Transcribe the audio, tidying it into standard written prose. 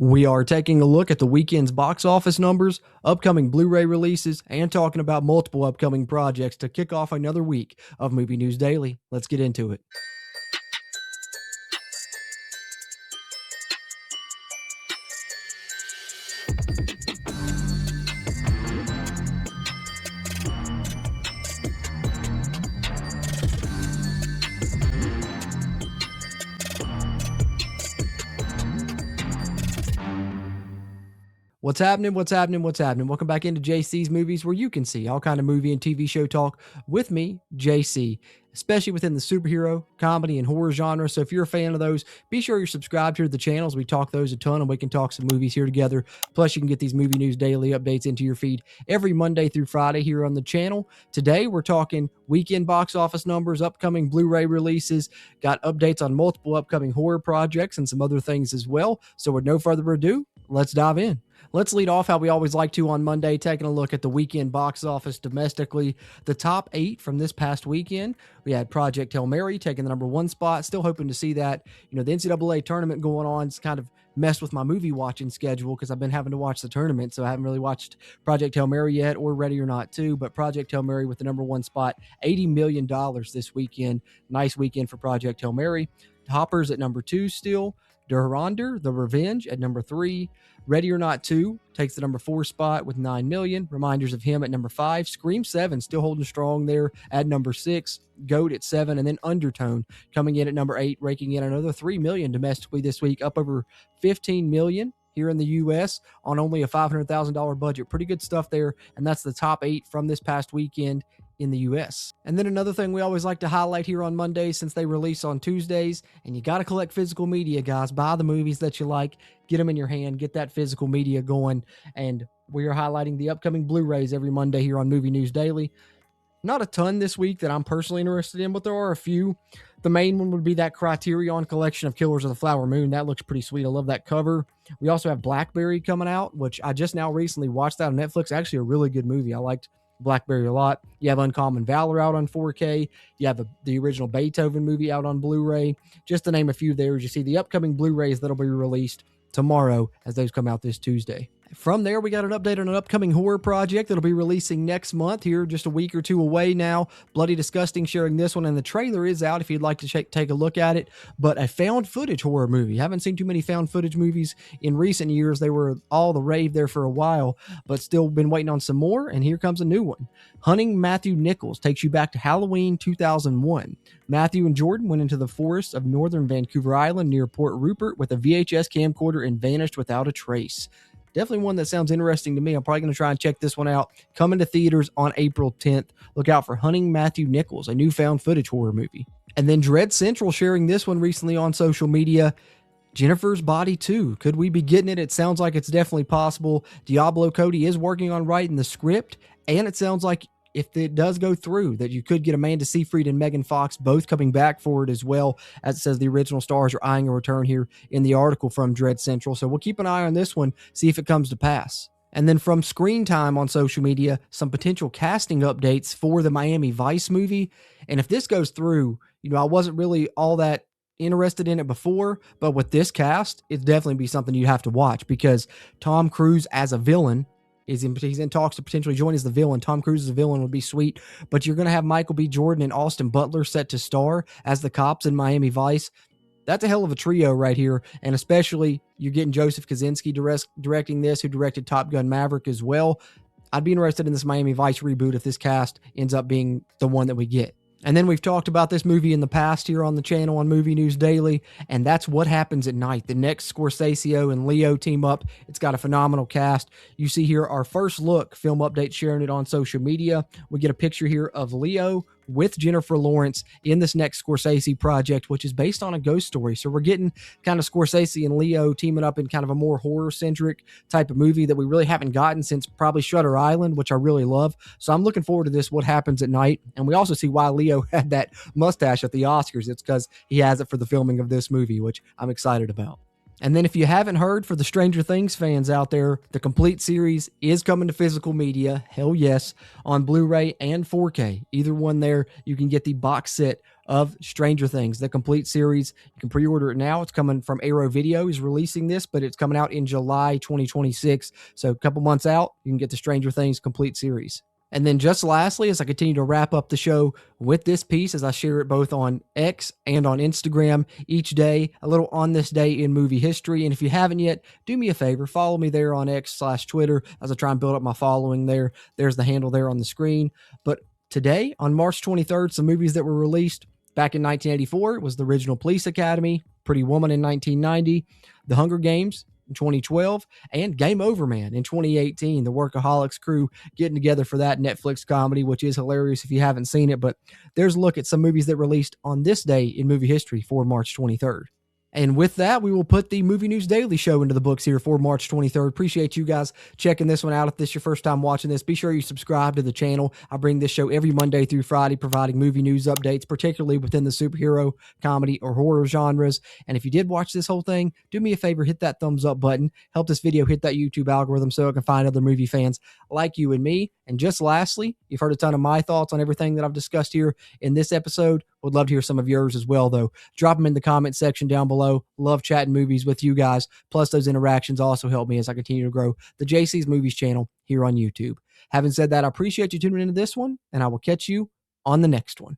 We are taking a look at the weekend's box office numbers, upcoming Blu-ray releases, and talking about multiple upcoming projects to kick off another week of Movie News Daily. Let's get into it. What's happening? What's happening? What's happening? Welcome back into JC's Movies, where you can see all kind of movie and TV show talk with me, JC, especially within the superhero, comedy, and horror genre. So if you're a fan of those, be sure you're subscribed here to the channels. We talk those a ton, and we can talk some movies here together. Plus, you can get these Movie News Daily updates into your feed every Monday through Friday here on the channel. Today, we're talking weekend box office numbers, upcoming Blu-ray releases, got updates on multiple upcoming horror projects, and some other things as well. So with no further ado, let's dive in. Let's lead off how we always like to on Monday, taking a look at the weekend box office domestically. The top 8 from this past weekend, we had Project Hail Mary taking the number 1 spot. Still hoping to see that. The NCAA tournament going on has kind of messed with my movie watching schedule because I've been having to watch the tournament, so I haven't really watched Project Hail Mary yet or Ready or Not 2, but Project Hail Mary with the number 1 spot, $80 million this weekend. Nice weekend for Project Hail Mary. Hoppers at number 2 still. Durandar, The Revenge at number 3. Ready or Not 2 takes the number 4 spot with $9 million. Reminders of Him at number 5. Scream 7 still holding strong there at number 6. Goat at 7. And then Undertone coming in at number 8, raking in another $3 million domestically this week, up over $15 million here in the U.S. on only a $500,000 budget. Pretty good stuff there. And that's the top 8 from this past weekend in the US. And then another thing we always like to highlight here on Mondays, since they release on Tuesdays, and you got to collect physical media, guys. Buy the movies that you like, get them in your hand, get that physical media going. And we are highlighting the upcoming Blu-rays every Monday here on Movie News Daily. Not a ton this week that I'm personally interested in, but there are a few. The main one would be that Criterion collection of Killers of the Flower Moon. That looks pretty sweet. I love that cover. We also have Blackberry coming out, which I just now recently watched that on Netflix. Actually a really good movie. I liked Blackberry a lot. You have Uncommon Valor out on 4K. You have the original Beethoven movie out on Blu-ray. Just to name a few there, as you see the upcoming Blu-rays that'll be released tomorrow as those come out this Tuesday. From there, we got an update on an upcoming horror project that'll be releasing next month here, just a week or two away now. Bloody Disgusting sharing this one, and the trailer is out if you'd like to take a look at it. But a found footage horror movie. Haven't seen too many found footage movies in recent years. They were all the rave there for a while, but still been waiting on some more, and here comes a new one. Hunting Matthew Nichols takes you back to Halloween 2001. Matthew and Jordan went into the forests of northern Vancouver Island near Port Rupert with a VHS camcorder and vanished without a trace. Definitely one that sounds interesting to me. I'm probably going to try and check this one out. Coming to theaters on April 10th. Look out for Hunting Matthew Nichols, a new found footage horror movie. And then Dread Central sharing this one recently on social media. Jennifer's Body 2. Could we be getting it? It sounds like it's definitely possible. Diablo Cody is working on writing the script, and it sounds like if it does go through, that you could get Amanda Seyfried and Megan Fox both coming back for it as well. As it says, the original stars are eyeing a return here in the article from Dread Central. So we'll keep an eye on this one, see if it comes to pass. And then from Screen Time on social media, some potential casting updates for the Miami Vice movie. And if this goes through, I wasn't really all that interested in it before, but with this cast, it'd definitely be something you'd have to watch, because Tom Cruise as a villain, he's in talks to potentially join as the villain. Tom Cruise as a villain would be sweet, but you're going to have Michael B. Jordan and Austin Butler set to star as the cops in Miami Vice. That's a hell of a trio right here, and especially you're getting Joseph Kosinski directing this, who directed Top Gun Maverick as well. I'd be interested in this Miami Vice reboot if this cast ends up being the one that we get. And then we've talked about this movie in the past here on the channel on Movie News Daily, and that's What Happens at Night. The next Scorsese and Leo team up. It's got a phenomenal cast. You see here our first look, film update sharing it on social media. We get a picture here of Leo with Jennifer Lawrence in this next Scorsese project, which is based on a ghost story. So we're getting kind of Scorsese and Leo teaming up in kind of a more horror-centric type of movie that we really haven't gotten since probably Shutter Island, which I really love. So I'm looking forward to this, What Happens at Night. And we also see why Leo had that mustache at the Oscars. It's because he has it for the filming of this movie, which I'm excited about. And then if you haven't heard, for the Stranger Things fans out there, the complete series is coming to physical media. Hell yes. On Blu-ray and 4K. Either one there. You can get the box set of Stranger Things, the complete series. You can pre-order it now. It's coming from Arrow Video is releasing this, but it's coming out in July 2026. So a couple months out, you can get the Stranger Things complete series. And then just lastly, as I continue to wrap up the show with this piece, as I share it both on X and on Instagram each day, a little on this day in movie history. And if you haven't yet, do me a favor, follow me there on X/Twitter as I try and build up my following there. There's the handle there on the screen. But today, on March 23rd, some movies that were released back in 1984. It was the original Police Academy, Pretty Woman in 1990, The Hunger Games in 2012, and Game Over Man in 2018. The Workaholics crew getting together for that Netflix comedy, which is hilarious if you haven't seen it. But there's a look at some movies that released on this day in movie history for March 23rd. And with that, we will put the Movie News Daily Show into the books here for March 23rd. Appreciate you guys checking this one out. If this is your first time watching this, be sure you subscribe to the channel. I bring this show every Monday through Friday, providing movie news updates, particularly within the superhero, comedy, or horror genres. And if you did watch this whole thing, do me a favor, hit that thumbs up button. Help this video hit that YouTube algorithm so it can find other movie fans like you and me. And just lastly, you've heard a ton of my thoughts on everything that I've discussed here in this episode. Would love to hear some of yours as well, though. Drop them in the comment section down below. Love chatting movies with you guys. Plus, those interactions also help me as I continue to grow the JC's Movies channel here on YouTube. Having said that, I appreciate you tuning into this one, and I will catch you on the next one.